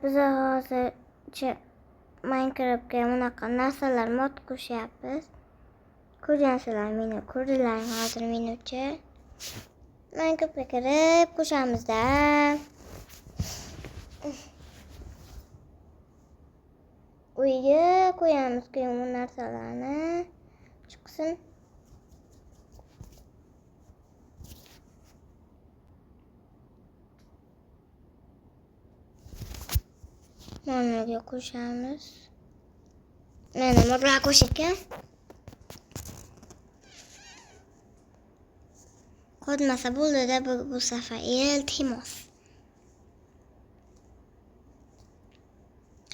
biz hozircha Minecraftga bunaqa narsalar mod qo'shyapmiz. Ko'rgansizlar, meni ko'rdilar hozir menimcha. Minecraftga kirib qo'shamizda. Uyga qo'yamiz bu narsalarni. Chiqsin. Mana qo'shamiz. Mana modlar qo'shilgan. Qolmasa bo'ldi-da bu safar iltimos.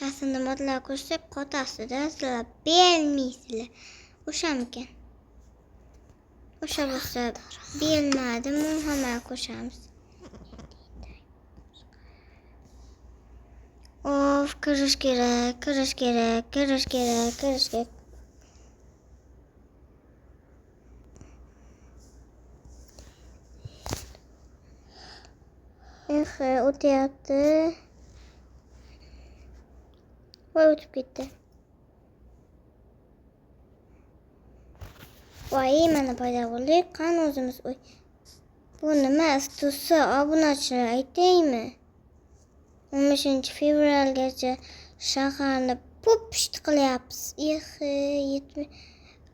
Aslında modlar qo'shsak qotasida sizlar bilmaysizlar. O'shamikan. O'sha bo'lsa bilmadim, hamma qo'shamiz. Of, kirish kerak. O'tyapti. Voy, o'tib ketdi. Voy, mana paydo bo'ldik. Qani o'zimiz uy. Bu nima istusi? Obunachilar aytaymi? 15 fevralgacha shaharni popishti qilyapmiz.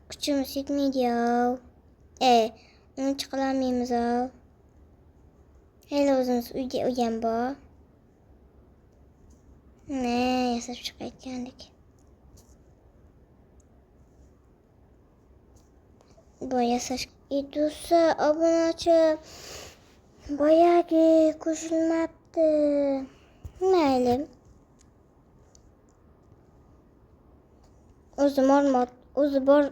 Kuchimiz yetmaydi-yu. Uni chiqolmaymiz-ku. Hali o'zimiz uyga uyam bor. Ne, yasab chiqayotgandik. Bu yasash idusa obunachi boyagi qo'shilmabdi. Mayli. O'zi bor.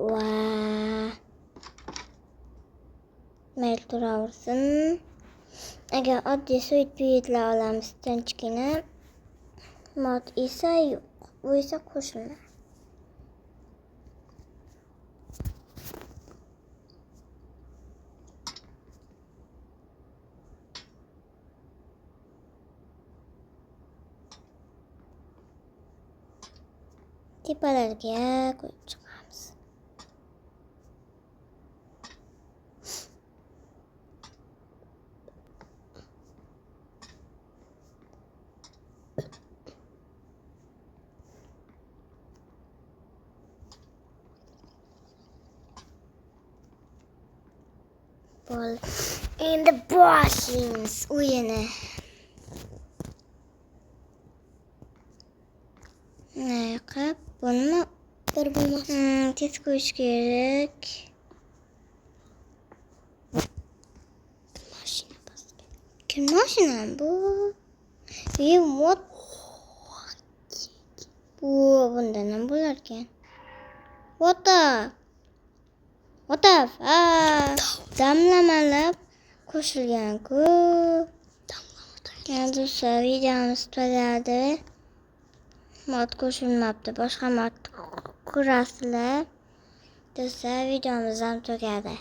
Va. Mayli turaversin. Agar oddiy sweet olamiz tinchgina. Mod esa yo'q. Bu esa qo'shilma. Tepalarga qo'yib chiqamiz. Endi boshlaymiz o'yini. Qilib buni bir bo'lmas. Tez qo'yish kerak. Mashina bosdi. Kim mashina bu? Mod. Bu bundan ham bo'lar ekan. What the damlamalab qo'shilgan-ku. Endi videomiz tugaladi. Mod qo'shilmabdi. Boshqa mod ko'rasizlar. Do'stlar, videomiz ham tugadi.